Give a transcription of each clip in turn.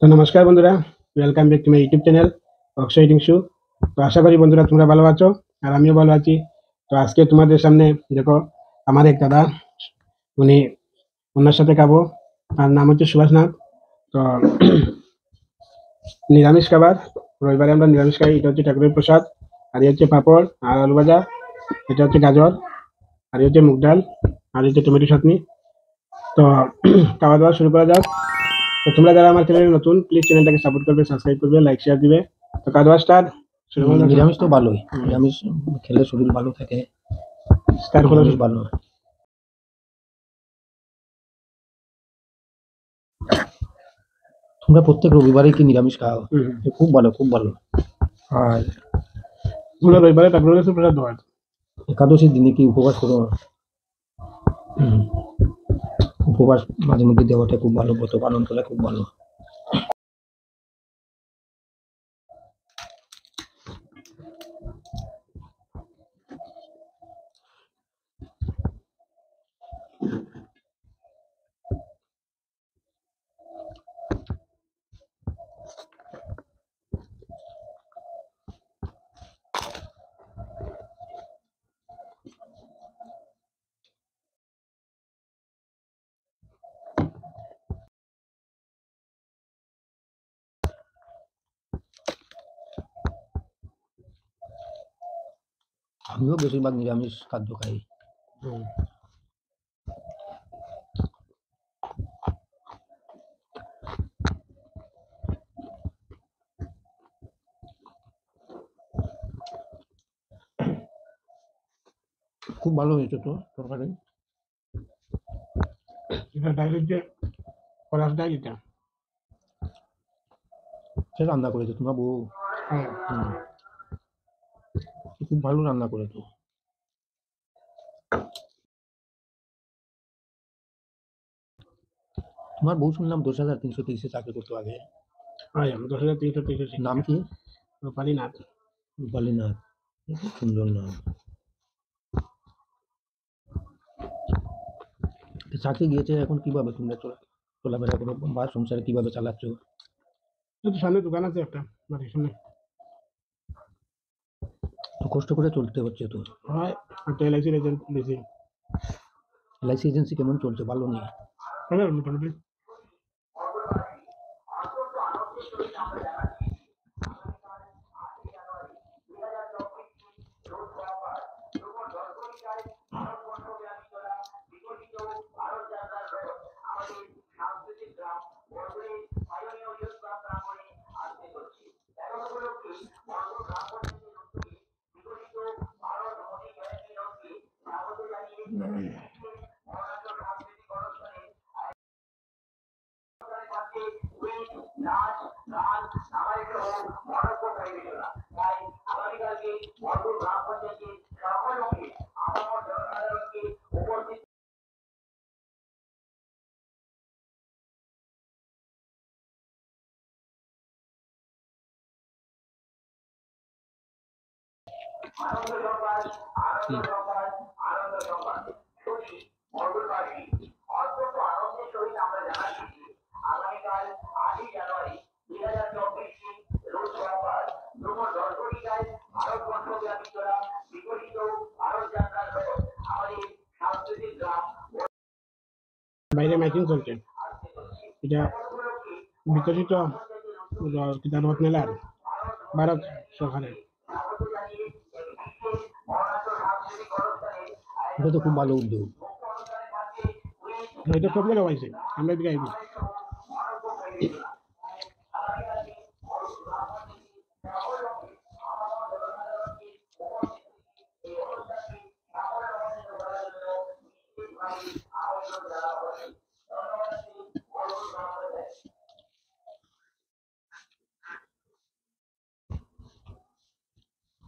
তো নমস্কার বন্ধুরা, welcome back to my YouTube channel Akshay eating show. তো আশা করি বন্ধুরা তোমরা ভালো আছো আর আমিও ভালো আছি। তো আজকে তোমাদের সামনে দেখো আমার এক দাদা, উনি ওনার সাথে খাবো। আর নাম হচ্ছে সুভাষ নাথ। তো নিরামিষ খাবার, রবিবারে আমরা নিরামিষ খাই। এটা হচ্ছে ঠাকুরের প্রসাদ। আর এই হচ্ছে পাঁপড় আর আলু ভাজা। এটা হচ্ছে গাজর। আর এই হচ্ছে মুগ ডাল। আর এই হচ্ছে টমেটো চাটনি। তো খাওয়া দাওয়া শুরু করা যাক। তো তোমরা যারা আমার চ্যানেলে নতুন, প্লিজ চ্যানেলটাকে সাপোর্ট করবে, সাবস্ক্রাইব করবে, লাইক শেয়ার দিবে। তো খাওয়া দাওয়া স্টার্ট, শুরু করা যাক। নিরামিষ তো ভালোই, নিরামিষ খেলে শরীর ভালো থাকে। স্টার্ট করো। নিরামিষ ভালো। তোমরা প্রত্যেক রবিবারে কি নিরামিষ খাও? খুব ভালো, খুব ভালো। আর পুরো রবিবারে ঠাকুরের কাছে প্রসাদ দেওয়া হয়। একাদশীর দিনে কি উপবাস করো? উপবাস মাঝে মধ্যে দেওয়াটা খুব ভালো, ব্রত পালন করা খুব ভালো। আমিও বেশিরভাগ নিরামিষ খাদ্য খাই। খুব ভালো হয়েছে তো তরকারি। এটা ডাল হচ্ছে পলাশ ডাল। এটা সে রান্না করেছে তোমার বউ? খুব ভালো রান্না করেছো। তোমার বউ শুনলাম 10,323 চাকরি করতো আগে। হয়, আমি 10,323। নাম কি? রূপালী নাথ। রূপালী নাথ, খুব সুন্দর নাম। চাকরি গিয়েছে, এখন কিভাবে তোমরা চলাফেরা করো বা সংসারে কিভাবে চালাচ্ছ? তো সামনে দোকান আছে একটা, বাড়ির সামনে। তো কষ্ট করে চলতে হচ্ছে তো। হয়, একটা এলআইসির এজেন্ট দিয়েছি। এলআইসি এজেন্সি কেমন চলছে? ভালো নেই? হবে মোটামুটি। বাইরে মাইকিং চলছে। এটা বিকশিত কিতাবত মেলার ভারত সরকারের। এটা তো খুব ভালো উদ্যোগ। এটা সব জায়গায় পাইছে, আমরা এদিকে আইবি।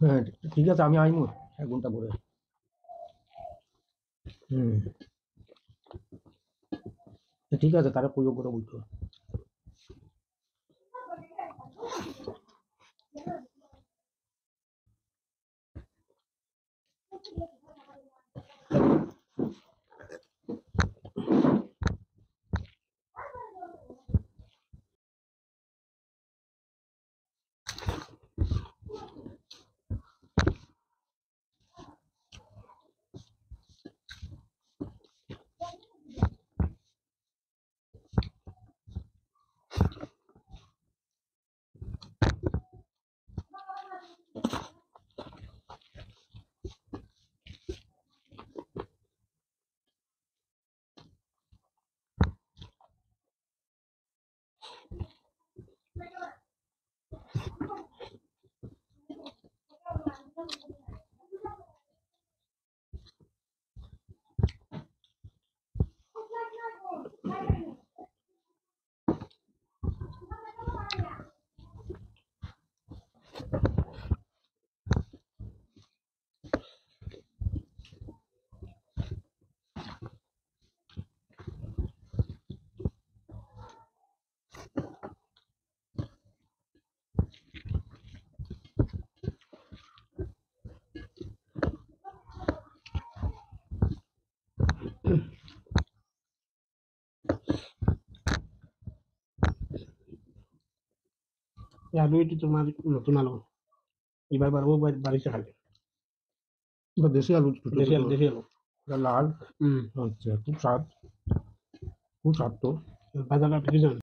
হ্যাঁ, ঠিক আছে, আমি আইমু 1 ঘন্টা পরে। ঠিক আছে, তারা পুজো করে বলতো। এই আলু এটি তোমার নতুন আলু, এবার বাড়বো বাড়িতে খালি। এটা দেশি আলু, ছোট দেশি ছোট, আলু, দেশি আলু। এটা লাল। হুম, আচ্ছা, খুব স্বাদ তো। বাজারটা ঠিক আছে।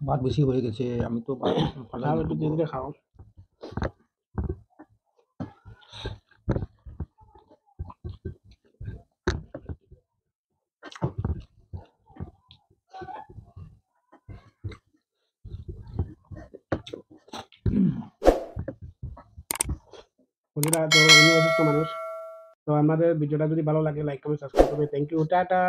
ভাত বেশি হয়ে গেছে, আমি তো ভাত ফালাই খাও, না একটু তবুও। ধীরে ধীরে খাও। বন্ধুরা, তো উনি অসুস্থ মানুষ। তো আমাদের ভিডিওটা যদি ভালো লাগে লাইক কমেন্ট সাবস্ক্রাইব করবে। Thank you, tata.